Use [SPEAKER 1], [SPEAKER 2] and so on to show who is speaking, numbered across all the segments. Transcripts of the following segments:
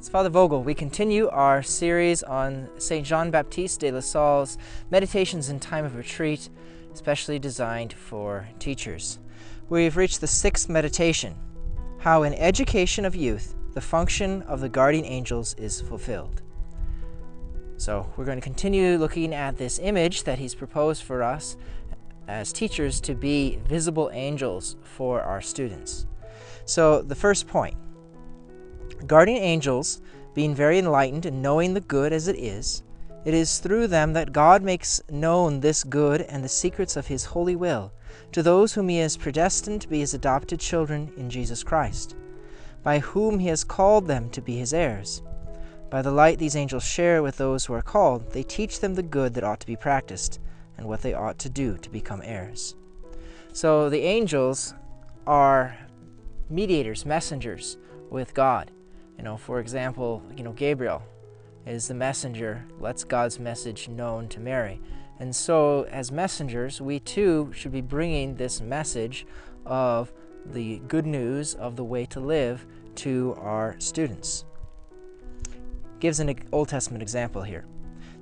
[SPEAKER 1] It's Father Vogel. We continue our series on St. Jean-Baptiste de La Salle's Meditations in Time of Retreat, especially designed for teachers. We've reached the sixth meditation, how in education of youth, the function of the guardian angels is fulfilled. So we're going to continue looking at this image that he's proposed for us as teachers to be visible angels for our students. So the first point, guardian angels, being very enlightened and knowing the good as it is through them that God makes known this good and the secrets of his holy will to those whom he has predestined to be his adopted children in Jesus Christ, by whom he has called them to be his heirs. By the light these angels share with those who are called, they teach them the good that ought to be practiced and what they ought to do to become heirs. So the angels are mediators, messengers with God. For example, Gabriel is the messenger, lets God's message known to Mary. And so as messengers, we too should be bringing this message of the good news of the way to live to our students. Gives an Old Testament example here.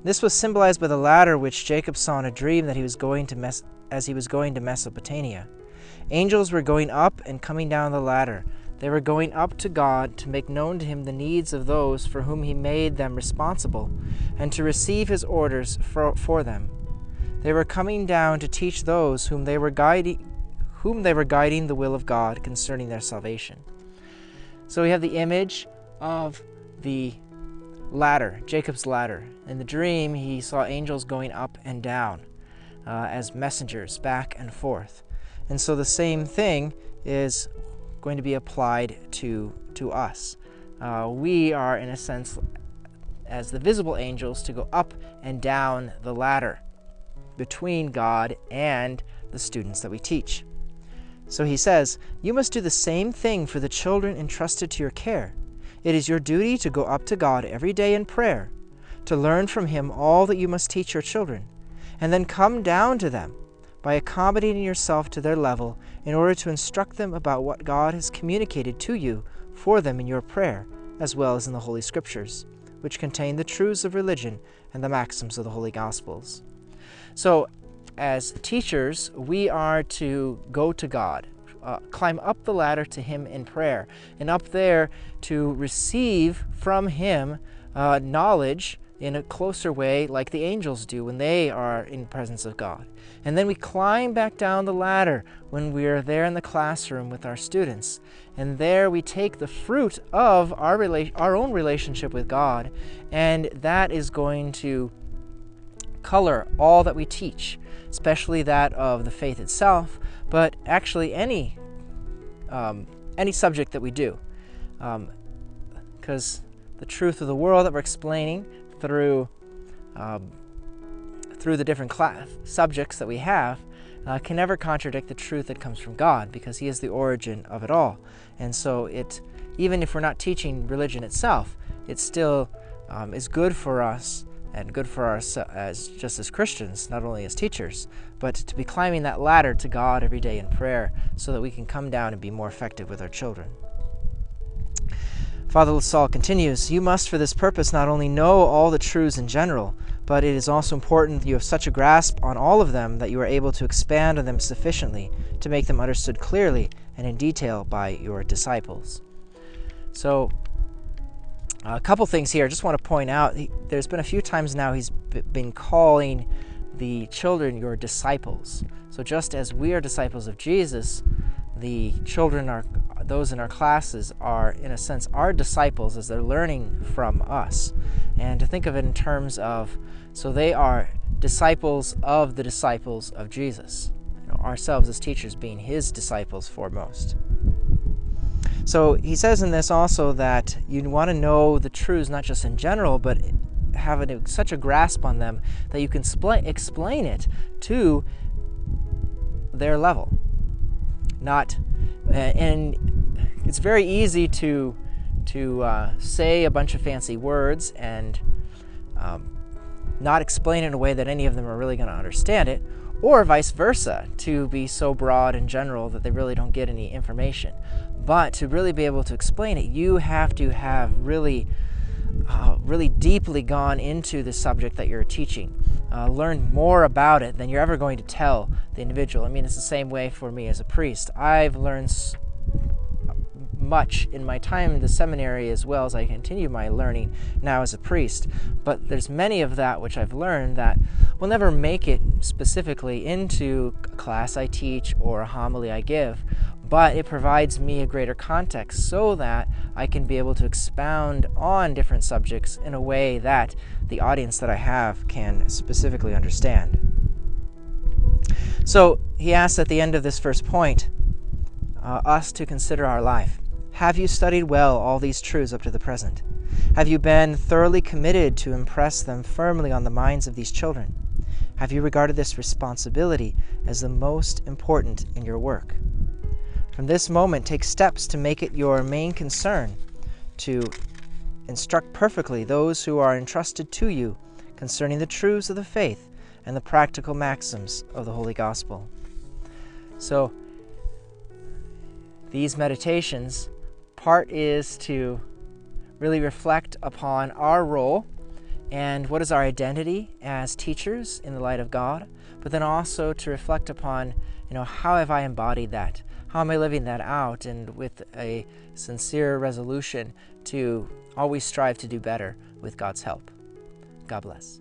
[SPEAKER 1] This was symbolized by the ladder which Jacob saw in a dream that he was going to Mesopotamia. Angels were going up and coming down the ladder. They were going up to God to make known to him the needs of those for whom he made them responsible, and to receive his orders for them. They were coming down to teach those whom they were guiding the will of God concerning their salvation. So we have the image of the ladder, Jacob's ladder. In the dream, he saw angels going up and down as messengers, back and forth. And so the same thing is going to be applied to us. We are, in a sense, as the visible angels, to go up and down the ladder between God and the students that we teach. So he says, you must do the same thing for the children entrusted to your care. It is your duty to go up to God every day in prayer, to learn from him all that you must teach your children, and then come down to them by accommodating yourself to their level in order to instruct them about what God has communicated to you for them in your prayer, as well as in the Holy Scriptures, which contain the truths of religion and the maxims of the Holy Gospels. So, as teachers, we are to go to God, climb up the ladder to him in prayer, and up there to receive from him knowledge in a closer way like the angels do when they are in the presence of God. And then we climb back down the ladder when we are there in the classroom with our students. And there we take the fruit of our own relationship with God, and that is going to color all that we teach, especially that of the faith itself, but actually any subject that we do. Because the truth of the world that we're explaining through the different subjects that we have can never contradict the truth that comes from God, because he is the origin of it all. And so even if we're not teaching religion itself, it still is good for us and good for us just as Christians, not only as teachers, but to be climbing that ladder to God every day in prayer so that we can come down and be more effective with our children. Father La Salle continues, you must for this purpose not only know all the truths in general, but it is also important that you have such a grasp on all of them that you are able to expand on them sufficiently to make them understood clearly and in detail by your disciples. So, a couple things here. I just want to point out, there's been a few times now he's been calling the children your disciples. So just as we are disciples of Jesus, the children those in our classes are, in a sense, our disciples as they're learning from us. And to think of it in terms of, so they are disciples of the disciples of Jesus. Ourselves as teachers being his disciples foremost. So he says in this also that you want to know the truths not just in general, but have such a grasp on them that you can explain it to their level. And it's very easy to say a bunch of fancy words and not explain it in a way that any of them are really going to understand it, or vice versa, to be so broad and general that they really don't get any information. But to really be able to explain it, you have to have really really deeply gone into the subject that you're teaching, learned more about it than you're ever going to tell the individual. I mean, it's the same way for me as a priest. I've learned much in my time in the seminary as well as I continue my learning now as a priest, but there's many of that which I've learned that will never make it specifically into a class I teach or a homily I give, but it provides me a greater context so that I can be able to expound on different subjects in a way that the audience that I have can specifically understand. So he asks at the end of this first point us to consider our life. Have you studied well all these truths up to the present? Have you been thoroughly committed to impress them firmly on the minds of these children? Have you regarded this responsibility as the most important in your work? From this moment, take steps to make it your main concern to instruct perfectly those who are entrusted to you concerning the truths of the faith and the practical maxims of the Holy Gospel. So, these meditations, part is to really reflect upon our role and what is our identity as teachers in the light of God, but then also to reflect upon, how have I embodied that? How am I living that out? And with a sincere resolution to always strive to do better with God's help. God bless.